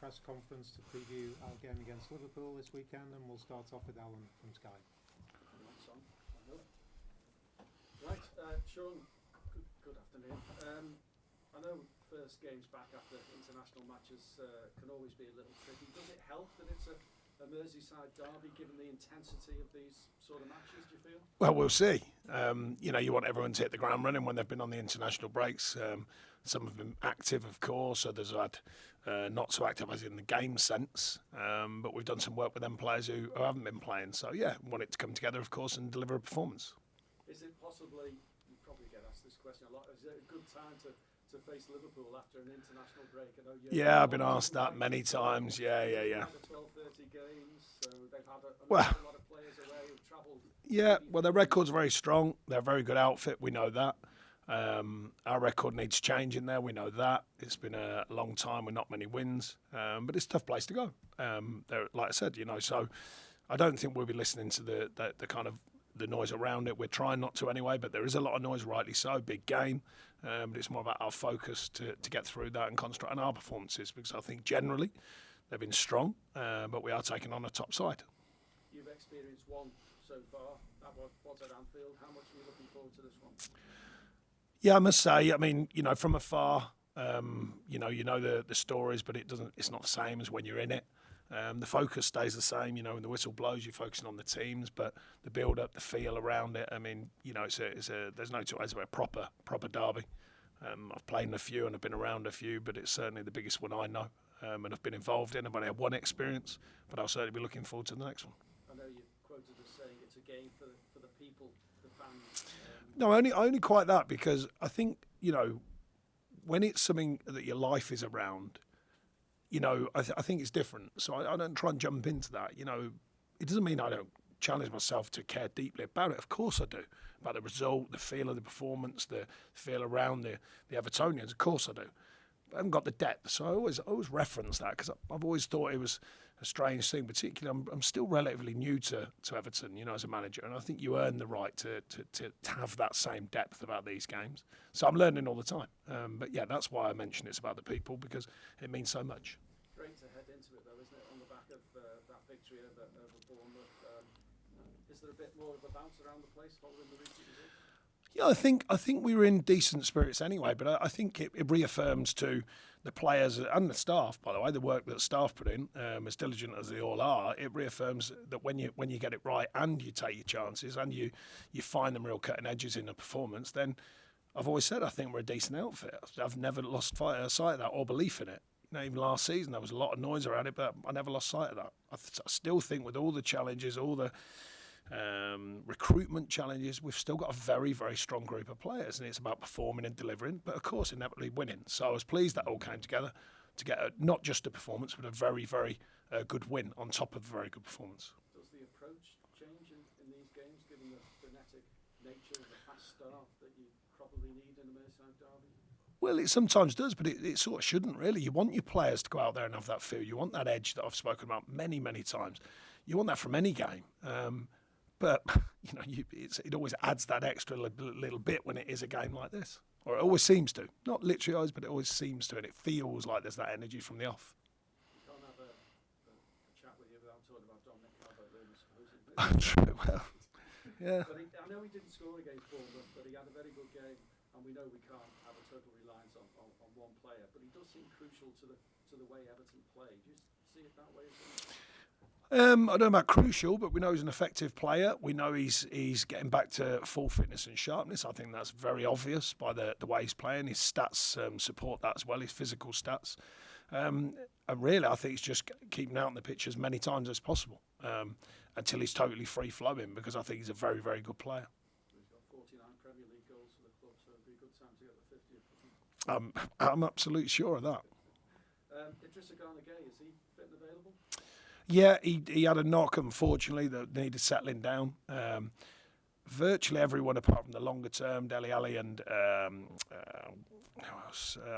press conference to preview our game against Liverpool this weekend, and we'll start off with Alan from Sky. Right, Sean, good afternoon. I know first games back after international matches can always be a little tricky. Does it help that it's a Merseyside derby, given the intensity of these sort of matches, do you feel? Well, we'll see. You want everyone to hit the ground running when they've been on the international breaks. Some have been active, of course, others have had not so active as in the game sense. But we've done some work with them players who haven't been playing. So, yeah, want it to come together, of course, and deliver a performance. Is it possibly, you probably get asked this question a lot, is it a good time to face Liverpool after an international break? Yeah, I've been asked that many times. Yeah. 12-30 games, so they've had a lot of players away who've travelled. Yeah, well, their record's very strong. They're a very good outfit. We know that. Our record needs changing there. We know that. It's been a long time with not many wins, but it's a tough place to go. Like I said, so I don't think we'll be listening to the kind of the noise around it. We're trying not to anyway, but there is a lot of noise, rightly so. Big game, but it's more about our focus to get through that and concentrate on our performances, because I think generally they've been strong, but we are taking on a top side. You've experienced one so far. That was at Anfield. How much are you looking forward to this one? Yeah, I must say, from afar, the stories, but it's not the same as when you're in it. The focus stays the same, when the whistle blows, you're focusing on the teams, but the build-up, the feel around it, there's no two ways about a proper derby. I've played in a few and I've been around a few, but it's certainly the biggest one I know and I've been involved in. I've only had one experience, but I'll certainly be looking forward to the next one. I know you quoted as saying it's a game for the people, the fans. No, only quite that, because I think, when it's something that your life is around, I think it's different. So I don't try and jump into that. It doesn't mean I don't challenge myself to care deeply about it. Of course I do. About the result, the feel of the performance, the feel around the Evertonians. Of course I do. But I haven't got the depth. So I always reference that, because I've always thought it was a strange thing. Particularly, I'm still relatively new to Everton, as a manager. And I think you earn the right to have that same depth about these games. So I'm learning all the time. But yeah, that's why I mention it's about the people, because it means so much. Great to head into it, though, isn't it? On the back of that victory over Bournemouth. Is there a bit more of a bounce around the place following the recent results? Yeah, I think we were in decent spirits anyway, but I think it reaffirms to the players and the staff, by the way, the work that staff put in, as diligent as they all are. It reaffirms that when you get it right and you take your chances and you find them real cutting edges in the performance, then I've always said I think we're a decent outfit. I've never lost sight of that or belief in it. Even last season there was a lot of noise around it, but I never lost sight of that. I still think with all the challenges, all the recruitment challenges, we've still got a very, very strong group of players, and it's about performing and delivering, but of course inevitably winning. So I was pleased that all came together to get not just a performance, but a very, very good win on top of a very good performance. Does the approach change in these games, given the frenetic nature of the fast start that you probably need in a Merseyside derby? Well, it sometimes does, but it sort of shouldn't really. You want your players to go out there and have that feel. You want that edge that I've spoken about many, many times. You want that from any game. But, it always adds that extra little bit when it is a game like this. Or it always seems to. Not literally always, but it always seems to. And it feels like there's that energy from the off. You can't have a chat with you without talking about Dominic Calvert-Lewin, supposedly. True, well, yeah. But I know he didn't score against Bournemouth, but he had a very good game. And we know we can't have a total reliance on one player, but he does seem crucial to the way Everton play. Do you see it that way as well? I don't know about crucial, but we know he's an effective player. We know he's getting back to full fitness and sharpness. I think that's very obvious by the way he's playing. His stats support that as well, his physical stats. And really, I think it's just keeping out on the pitch as many times as possible until he's totally free-flowing, because I think he's a very, very good player. I'm absolutely sure of that. Idrissa Gana Gueye, is he fit and available? Yeah, he had a knock, unfortunately, that needed settling down. Virtually everyone, apart from the longer term, Dele Alli and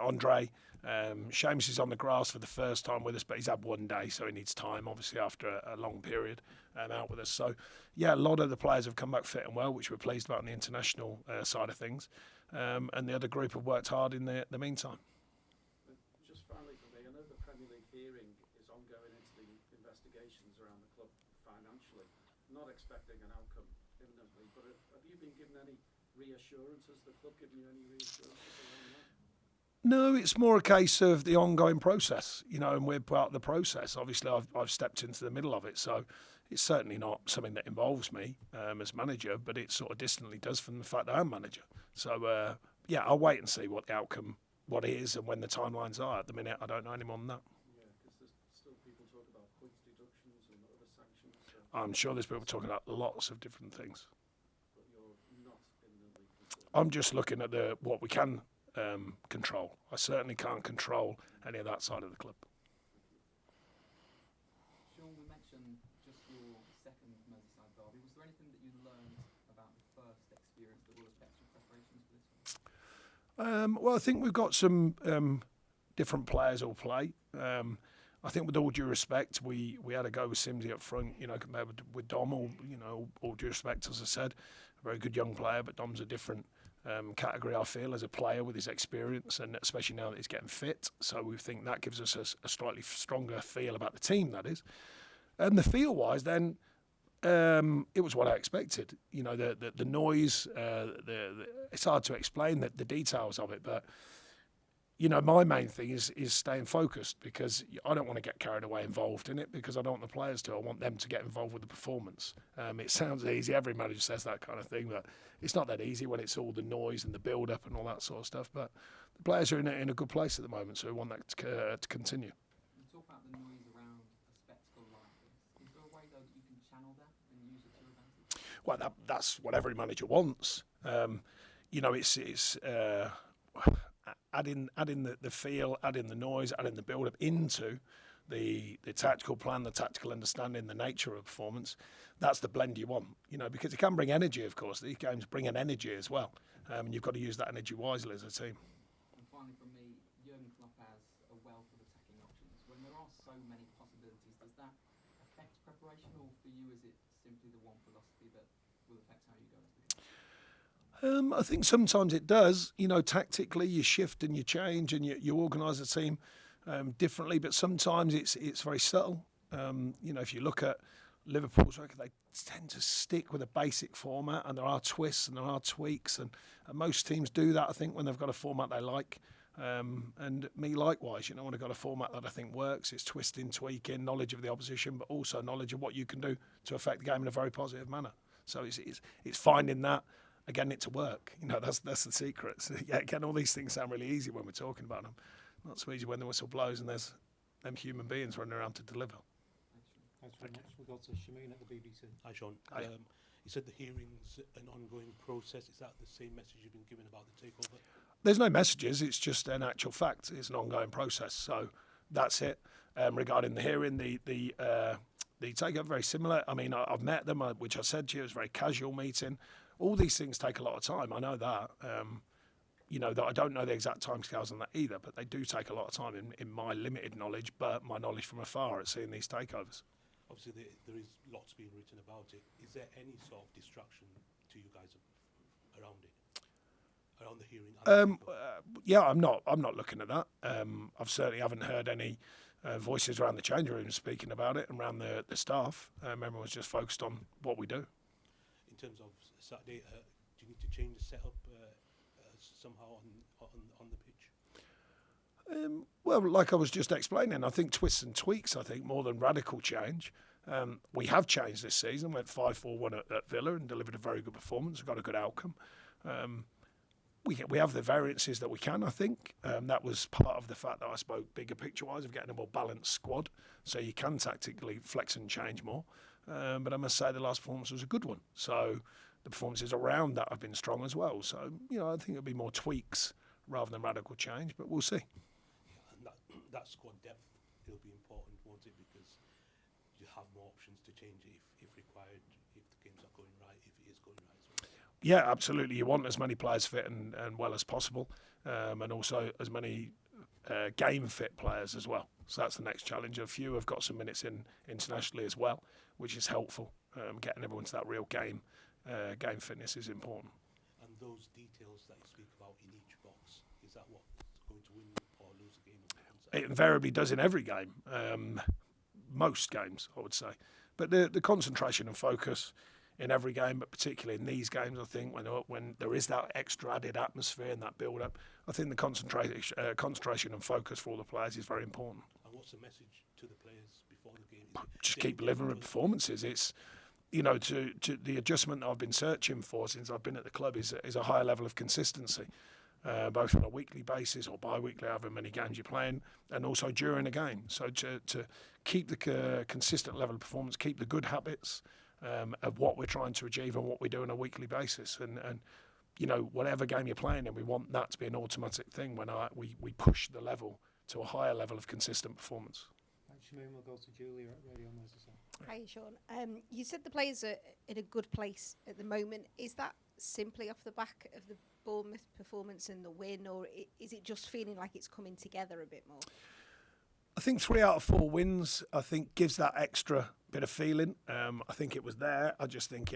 Andre. Seamus is on the grass for the first time with us, but he's had 1 day, so he needs time, obviously, after a long period out with us. So, yeah, a lot of the players have come back fit and well, which we're pleased about on the international side of things. And the other group have worked hard in the meantime. Just finally for me, I know the Premier League here hearing is ongoing into the investigations around the club financially. Not expecting an outcome imminently, but have you been given any reassurances? The club given you any reassurances around that? No, it's more a case of the ongoing process, and we're part of the process. Obviously, I've stepped into the middle of it, so it's certainly not something that involves me as manager, but it sort of distantly does from the fact that I'm manager. So, I'll wait and see what the outcome, what it is, and when the timelines are. At the minute, I don't know any more than that. Yeah, because there's still people talk about points deductions and other sanctions. So I'm sure there's people talking about lots of different things. but you're not imminently concerned. I'm just looking at what we can control. I certainly can't control any of that side of the club. Sean, we mentioned just your second Merseyside derby. Was there anything that you learned about the first experience that will affect your preparations for this one? Well, I think we've got some different players all play. I think with all due respect, we had a go with Simsy up front, compared with Dom. All due respect, as I said, a very good young player, but Dom's a different category, I feel, as a player with his experience, and especially now that he's getting fit. So we think that gives us a slightly stronger feel about the team, that is. And the feel-wise, then, it was what I expected. The noise, it's hard to explain the details of it, but my main thing is staying focused, because I don't want to get carried away involved in it, because I don't want the players to. I want them to get involved with the performance. It sounds easy. Every manager says that kind of thing, but it's not that easy when it's all the noise and the build-up and all that sort of stuff. But the players are in a good place at the moment, so we want that to continue. You talk about the noise around a spectacle like this. Is there a way, though, that you can channel that and use it to your advantage? Well, that's what every manager wants. It's adding the feel, adding the noise, adding the build-up into the tactical plan, the tactical understanding, the nature of performance. That's the blend you want, because it can bring energy, of course. These games bring an energy as well, and you've got to use that energy wisely as a team. And finally from me, Jurgen Klopp has a wealth of attacking options. When there are so many possibilities, does that affect preparation, or for you is it simply the one philosophy that will affect how you go into the game? I think sometimes it does. Tactically you shift and you change and you organise the team differently, but sometimes it's very subtle. If you look at Liverpool's record, they tend to stick with a basic format, and there are twists and there are tweaks, and most teams do that, I think, when they've got a format they like. And me likewise, when I've got a format that I think works, it's twisting, tweaking, knowledge of the opposition, but also knowledge of what you can do to affect the game in a very positive manner. So it's finding that, getting it to work. That's the secret. So, again, all these things sound really easy when we're talking about them. Not so easy when the whistle blows and there's them human beings running around to deliver. Thanks very much. We've got Shamoon at the BBC. Hi, Sean. Hi. You said the hearing's an ongoing process. Is that the same message you've been given about the takeover? There's no messages. It's just an actual fact. It's an ongoing process. So that's it. Regarding the hearing, the takeover, very similar. I mean, I've met them, which I said to you, it was a very casual meeting. All these things take a lot of time. I know that. That I don't know the exact timescales on that either, but they do take a lot of time in my limited knowledge, but my knowledge from afar at seeing these takeovers. Obviously, there is lots being written about it. Is there any sort of distraction to you guys around it, around the hearing? I'm not looking at that. I've certainly haven't heard any voices around the change room speaking about it, and around the staff. Everyone's just focused on what we do. In terms of Saturday, do you need to change the setup somehow on the pitch? Well, like I was just explaining, I think twists and tweaks, more than radical change. We have changed this season, went 5-4-1 at Villa and delivered a very good performance, got a good outcome. We have the variances that we can, I think. That was part of the fact that I spoke bigger picture-wise of getting a more balanced squad, so you can tactically flex and change more. But I must say the last performance was a good one. So the performances around that have been strong as well. So, I think it'll be more tweaks rather than radical change, but we'll see. Yeah, and that squad depth will be important, won't it? Because you have more options to change it if required, if the games are going right, if it is going right as well. Yeah, absolutely. You want as many players fit and well as possible, and also as many game fit players as well. So that's the next challenge. A few have got some minutes in internationally as well, which is helpful. Getting everyone to that real game fitness is important. And those details that you speak about in each box, is that what's going to win or lose the game on It invariably does in every game, most games, I would say. But the concentration and focus in every game, but particularly in these games, I think when there is that extra added atmosphere and that build-up, I think the concentration and focus for all the players is very important. And what's the message to the players before the game? Just keep delivering the performances. It's, you know, to the adjustment I've been searching for since I've been at the club is a higher level of consistency, both on a weekly basis or bi-weekly, however many games you're playing, and also during a game. So to keep the consistent level of performance, keep the good habits of what we're trying to achieve and what we do on a weekly basis. And you know, whatever game you're playing in, we want that to be an automatic thing when we push the level to a higher level of consistent performance. Thanks, Shamoon. We'll go to Julia at Radio Merseyside. Hi, Sean. You said the players are in a good place at the moment. Is that simply off the back of the Bournemouth performance and the win, or is it just feeling like it's coming together a bit more? I think 3 out of 4 wins, I think, gives that extra bit of feeling. I think it was there. I just think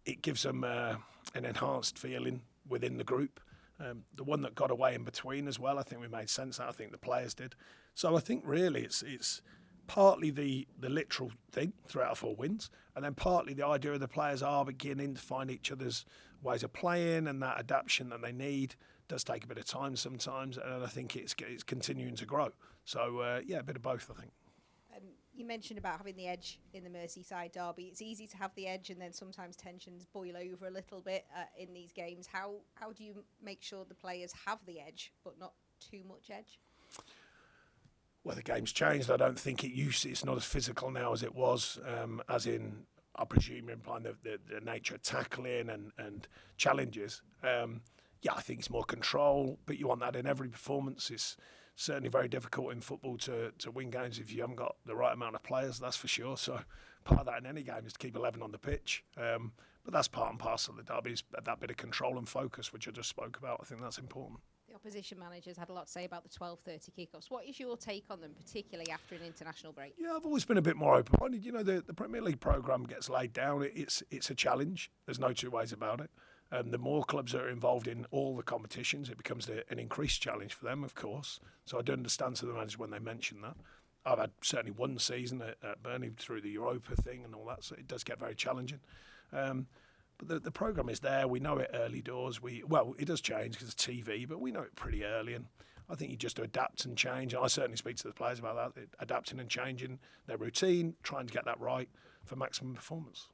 it gives them an enhanced feeling within the group. The one that got away in between as well, I think we made sense of that. I think the players did. So I think really it's partly the literal thing, 3 out of 4 wins, and then partly the idea of the players are beginning to find each other's ways of playing, and that adaptation that they need does take a bit of time sometimes, and I think it's continuing to grow. So, yeah, a bit of both, I think. You mentioned about having the edge in the Merseyside derby. It's easy to have the edge, and then sometimes tensions boil over a little bit in these games. How do you make sure the players have the edge, but not too much edge? Well, the game's changed. I don't think it's not as physical now as it was, as in, I presume you're implying the nature of tackling and challenges. Yeah, I think it's more control, but you want that in every performance. It's certainly very difficult in football to win games if you haven't got the right amount of players, that's for sure. So part of that in any game is to keep 11 on the pitch. But that's part and parcel of the derby, is that bit of control and focus, which I just spoke about. I think that's important. The opposition managers had a lot to say about the 12:30 kickoffs. What is your take on them, particularly after an international break? Yeah, I've always been a bit more open-minded. You know, the Premier League programme gets laid down. It's a challenge. There's no two ways about it. The more clubs that are involved in all the competitions, it becomes an increased challenge for them, of course. So I do understand to the manager when they mention that. I've had certainly one season at Burnley through the Europa thing and all that, so it does get very challenging. But the programme is there. We know it early doors. It does change because of TV, but we know it pretty early. And I think you just adapt and change. And I certainly speak to the players about that, adapting and changing their routine, trying to get that right for maximum performance.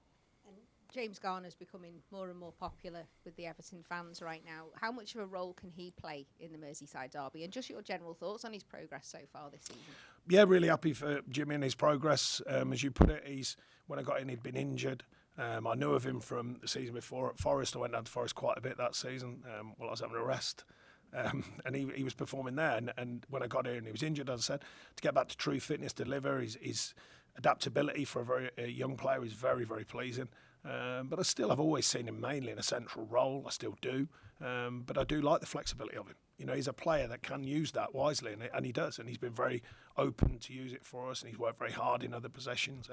James Garner's becoming more and more popular with the Everton fans right now. How much of a role can he play in the Merseyside derby? And just your general thoughts on his progress so far this season? Yeah, really happy for Jimmy and his progress. As you put it, when I got in, he'd been injured. I knew of him from the season before at Forest. I went down to Forest quite a bit that season while I was having a rest. And he was performing there. And when I got in, he was injured, as I said. To get back to true fitness, deliver, his adaptability for a young player is very, very pleasing. But I've always seen him mainly in a central role. I still do. But I do like the flexibility of him. You know, he's a player that can use that wisely, and he does. And he's been very open to use it for us, and he's worked very hard in other positions.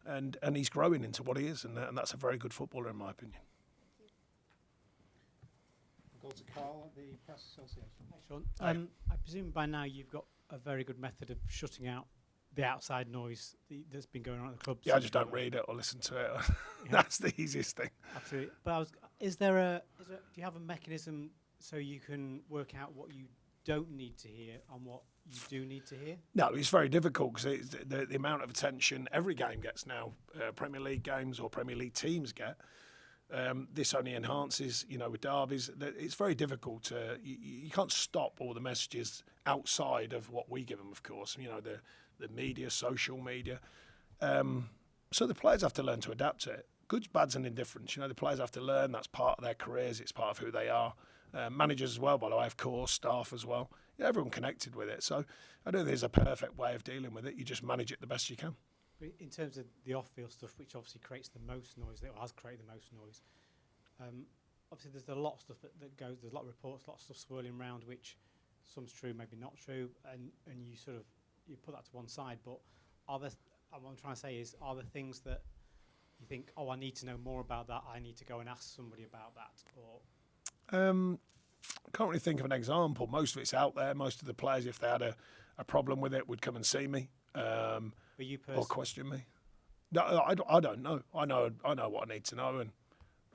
And he's growing into what he is, and that's a very good footballer in my opinion. We'll go to Carl at the Press Association. Hi, Sean. I presume by now you've got a very good method of shutting out the outside noise that's been going on at the club. Yeah, I just don't read it or listen to it. That's the easiest thing. Absolutely. But do you have a mechanism so you can work out what you don't need to hear and what you do need to hear? No, it's very difficult because the amount of attention every game gets now, Premier League games or Premier League teams get. This only enhances, with derbies. It's very difficult you can't stop all the messages outside of what we give them, of course. The media, social media. So the players have to learn to adapt to it. Goods, bads and indifference. The players have to learn that's part of their careers. It's part of who they are. Managers as well, by the way, of course, staff as well. Everyone connected with it. So I don't think there's a perfect way of dealing with it. You just manage it the best you can. In terms of the off-field stuff, which obviously creates the most noise, that has created the most noise, obviously there's a lot of stuff that goes, there's a lot of reports, a lot of stuff swirling around, which some's true, maybe not true, and you put that to one side, but what I'm trying to say is, are there things that you think, I need to know more about that, I need to go and ask somebody about that, or... can't really think of an example. Most of it's out there. Most of the players, if they had a problem with it, would come and see me But you or personally, question me. No, I don't know. I know what I need to know,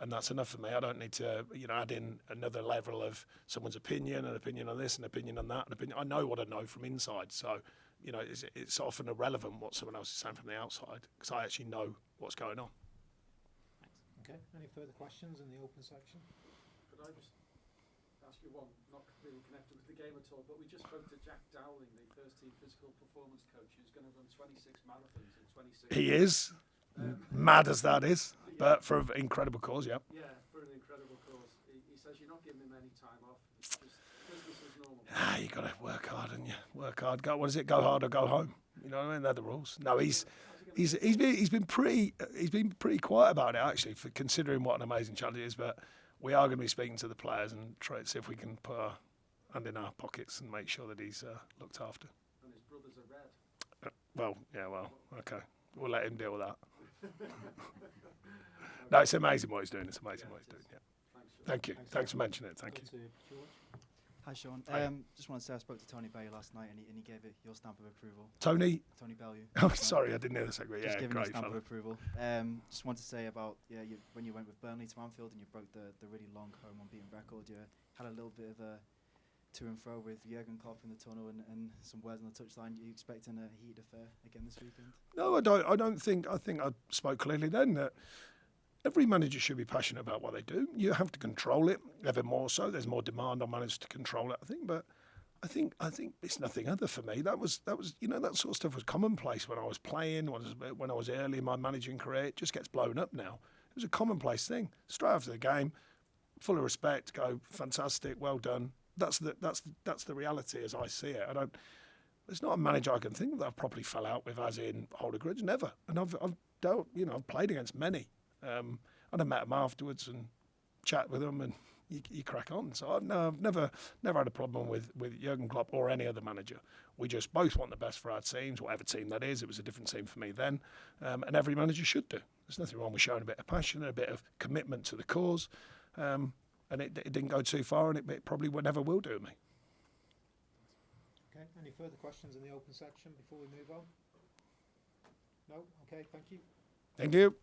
and that's enough for me. I don't need to, add in another level of someone's opinion, an opinion on this, an opinion on that, an opinion. I know what I know from inside, so it's often irrelevant what someone else is saying from the outside because I actually know what's going on. Okay, any further questions in the open section? Could I just ask you one, not really connected with the game at all, but we just spoke to Jack Dowling, the first team physical performance coach, who's going to run 26 marathons in 26 He years. is, mad as that is, but for an incredible cause, yeah. Yeah, for an incredible cause. He says you're not giving him any time off. It's just business as normal. You got to work hard, and you work hard. What is it? Go hard or go home. You know what I mean? They're the rules. No, he's been pretty quiet about it actually, for considering what an amazing challenge it is. But we are going to be speaking to the players and try to see if we can put our hand in our pockets and make sure that he's looked after. And his brothers are red. Okay. We'll let him deal with that. No, it's amazing what he's doing. It's amazing what he's doing. Yeah. Thanks, Sean. Thank you. Thanks for mentioning it. Thank you. Over to George. Hi, Sean. Hi. Just want to say I spoke to Tony Bailey last night, and he gave it your stamp of approval. Tony. Tony Bailey. Oh, sorry, I didn't hear the second. Just Yeah, giving you great stamp of fella. approval. Just want to say about when you went with Burnley to Anfield and you broke the really long home unbeaten record. You had a little bit of a to and fro with Jurgen Klopp in the tunnel and some words on the touchline. Are you expecting a heated affair again this weekend? No, I don't think. I think I spoke clearly then that every manager should be passionate about what they do. You have to control it, ever more so. There's more demand on managers to control it, I think. But I think it's nothing other for me. That was that sort of stuff was commonplace when I was playing, when I was early in my managing career. It just gets blown up now. It was a commonplace thing. Straight after the game, full of respect, go fantastic, well done. That's the reality as I see it. There's not a manager I can think that I've properly fell out with, as in hold a grudge. Never. And I've dealt, I've played against many. And I met them afterwards and chat with them, and you crack on. So I've never had a problem with Jurgen Klopp or any other manager. We just both want the best for our teams, whatever team that is. It was a different team for me then, and every manager should do. There's nothing wrong with showing a bit of passion and a bit of commitment to the cause. And it didn't go too far, and it probably never will do me. Okay, any further questions in the open section before we move on? No? Okay, thank you. Thank you.